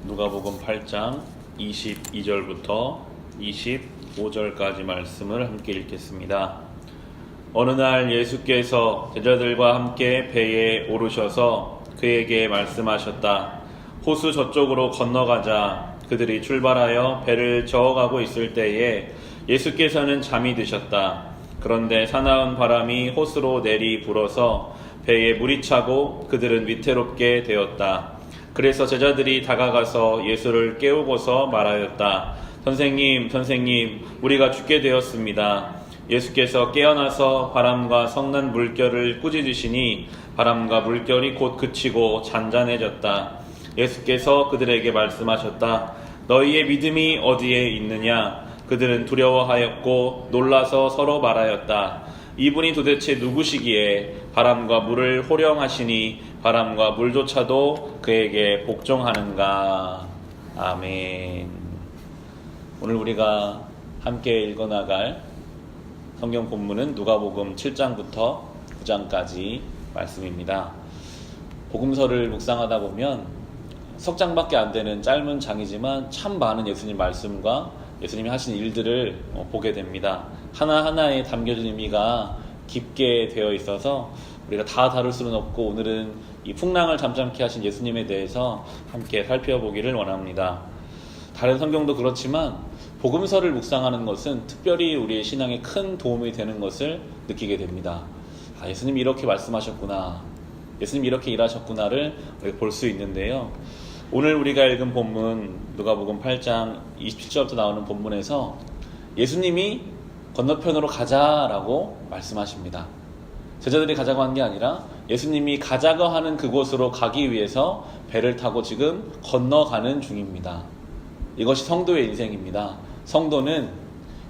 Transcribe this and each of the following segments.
누가복음 8장 22절부터 25절까지 말씀을 함께 읽겠습니다. 어느 날 예수께서 제자들과 함께 배에 오르셔서 그에게 말씀하셨다. 호수 저쪽으로 건너가자. 그들이 출발하여 배를 저어가고 있을 때에 예수께서는 잠이 드셨다. 그런데 사나운 바람이 호수로 내리 불어서 배에 물이 차고 그들은 위태롭게 되었다. 그래서 제자들이 다가가서 예수를 깨우고서 말하였다. 선생님, 우리가 죽게 되었습니다. 예수께서 깨어나서 바람과 성난 물결을 꾸짖으시니 바람과 물결이 곧 그치고 잔잔해졌다. 예수께서 그들에게 말씀하셨다. 너희의 믿음이 어디에 있느냐? 그들은 두려워하였고 놀라서 서로 말하였다. 이분이 도대체 누구시기에 바람과 물을 호령하시니 바람과 물조차도 그에게 복종하는가. 아멘. 오늘 우리가 함께 읽어나갈 성경 본문은 누가복음 7장부터 9장까지 말씀입니다. 복음서를 묵상하다 보면 석 장밖에 안 되는 짧은 장이지만 참 많은 예수님 말씀과 예수님이 하신 일들을 보게 됩니다. 하나하나에 담겨진 의미가 깊게 되어 있어서 우리가 다 다룰 수는 없고 오늘은 이 풍랑을 잠잠케 하신 예수님에 대해서 함께 살펴보기를 원합니다. 다른 성경도 그렇지만 복음서를 묵상하는 것은 특별히 우리의 신앙에 큰 도움이 되는 것을 느끼게 됩니다. 예수님이 이렇게 말씀하셨구나, 예수님이 이렇게 일하셨구나를 볼 수 있는데요. 오늘 우리가 읽은 본문 누가복음 8장 27절부터 나오는 본문에서 예수님이 건너편으로 가자라고 말씀하십니다. 제자들이 가자고 한 게 아니라 예수님이 가자고 하는 그곳으로 가기 위해서 배를 타고 지금 건너가는 중입니다. 이것이 성도의 인생입니다. 성도는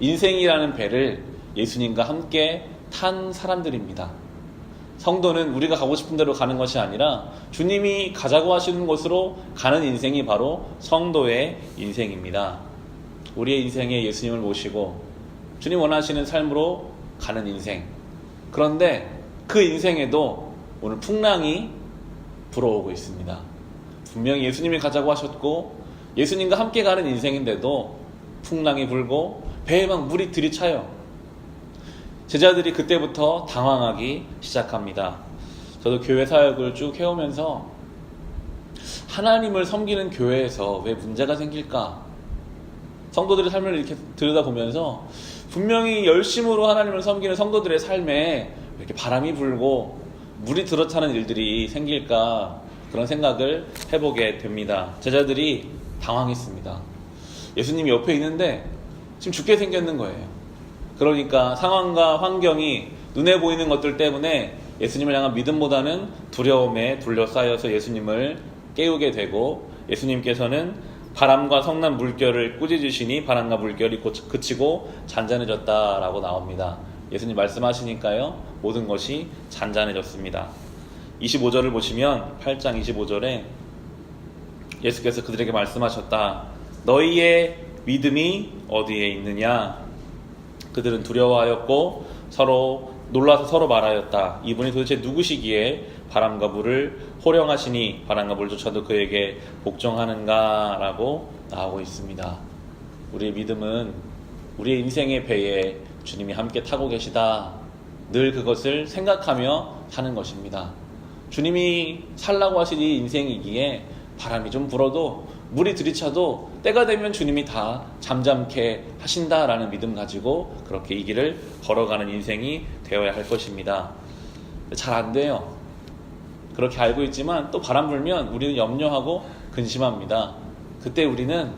인생이라는 배를 예수님과 함께 탄 사람들입니다. 성도는 우리가 가고 싶은 대로 가는 것이 아니라 주님이 가자고 하시는 곳으로 가는 인생이 바로 성도의 인생입니다. 우리의 인생에 예수님을 모시고 주님 원하시는 삶으로 가는 인생. 그런데 그 인생에도 오늘 풍랑이 불어오고 있습니다. 분명히 예수님이 가자고 하셨고 예수님과 함께 가는 인생인데도 풍랑이 불고 배에 막 물이 들이차요. 제자들이 그때부터 당황하기 시작합니다. 저도 교회 사역을 쭉 해오면서 하나님을 섬기는 교회에서 왜 문제가 생길까? 성도들의 삶을 이렇게 들여다보면서 분명히 열심으로 하나님을 섬기는 성도들의 삶에 이렇게 바람이 불고 물이 들어차는 일들이 생길까? 그런 생각을 해보게 됩니다. 제자들이 당황했습니다. 예수님이 옆에 있는데 지금 죽게 생겼는 거예요. 그러니까 상황과 환경이 눈에 보이는 것들 때문에 예수님을 향한 믿음보다는 두려움에 둘러싸여서 예수님을 깨우게 되고 예수님께서는 바람과 성난 물결을 꾸짖으시니 바람과 물결이 그치고 잔잔해졌다라고 나옵니다. 예수님 말씀하시니까요, 모든 것이 잔잔해졌습니다. 25절을 보시면 8장 25절에 예수께서 그들에게 말씀하셨다. 너희의 믿음이 어디에 있느냐? 그들은 두려워하였고 놀라서 서로 말하였다. 이분이 도대체 누구시기에 바람과 물을 호령하시니 바람과 물조차도 그에게 복종하는가? 라고 나오고 있습니다. 우리의 믿음은 우리의 인생의 배에 주님이 함께 타고 계시다. 늘 그것을 생각하며 사는 것입니다. 주님이 살라고 하신 이 인생이기에 바람이 좀 불어도 물이 들이차도 때가 되면 주님이 다 잠잠케 하신다라는 믿음 가지고 그렇게 이 길을 걸어가는 인생이 되어야 할 것입니다. 잘 안 돼요. 그렇게 알고 있지만 또 바람 불면 우리는 염려하고 근심합니다. 그때 우리는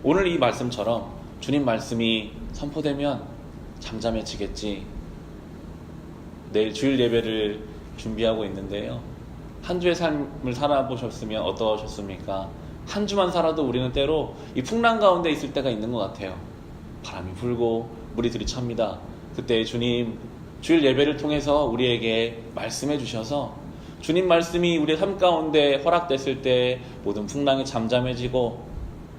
오늘 이 말씀처럼 주님 말씀이 선포되면 잠잠해지겠지. 내일 주일 예배를 준비하고 있는데요. 한 주의 삶을 살아보셨으면 어떠셨습니까? 한 주만 살아도 우리는 때로 이 풍랑 가운데 있을 때가 있는 것 같아요. 바람이 불고 물이 들이찹니다. 그때 주님 주일 예배를 통해서 우리에게 말씀해 주셔서 주님 말씀이 우리의 삶 가운데 허락됐을 때 모든 풍랑이 잠잠해지고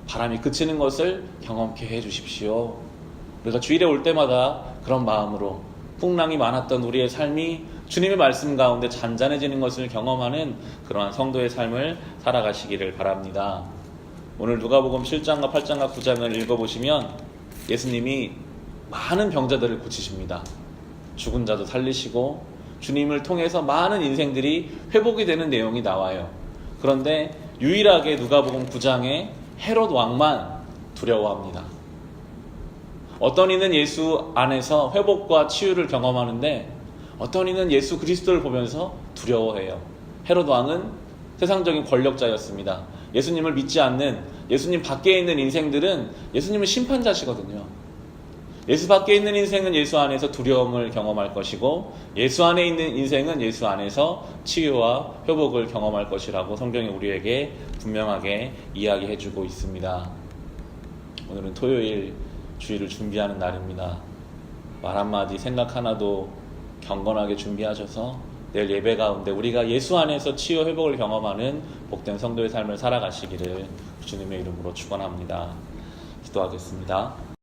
바람이 그치는 것을 경험케 해 주십시오. 우리가 주일에 올 때마다 그런 마음으로 풍랑이 많았던 우리의 삶이 주님의 말씀 가운데 잔잔해지는 것을 경험하는 그러한 성도의 삶을 살아가시기를 바랍니다. 오늘 누가복음 7장과 8장과 9장을 읽어보시면 예수님이 많은 병자들을 고치십니다. 죽은 자도 살리시고 주님을 통해서 많은 인생들이 회복이 되는 내용이 나와요. 그런데 유일하게 누가복음 9장에 헤롯 왕만 두려워합니다. 어떤 이는 예수 안에서 회복과 치유를 경험하는데 어떤 이는 예수 그리스도를 보면서 두려워해요. 헤롯 왕은 세상적인 권력자였습니다. 예수님을 믿지 않는 예수님 밖에 있는 인생들은 예수님은 심판자시거든요. 예수 밖에 있는 인생은 예수 안에서 두려움을 경험할 것이고 예수 안에 있는 인생은 예수 안에서 치유와 회복을 경험할 것이라고 성경이 우리에게 분명하게 이야기해주고 있습니다. 오늘은 토요일 주일을 준비하는 날입니다. 말 한마디 생각 하나도 경건하게 준비하셔서 내일 예배 가운데 우리가 예수 안에서 치유 회복을 경험하는 복된 성도의 삶을 살아가시기를 주님의 이름으로 축원합니다. 기도하겠습니다.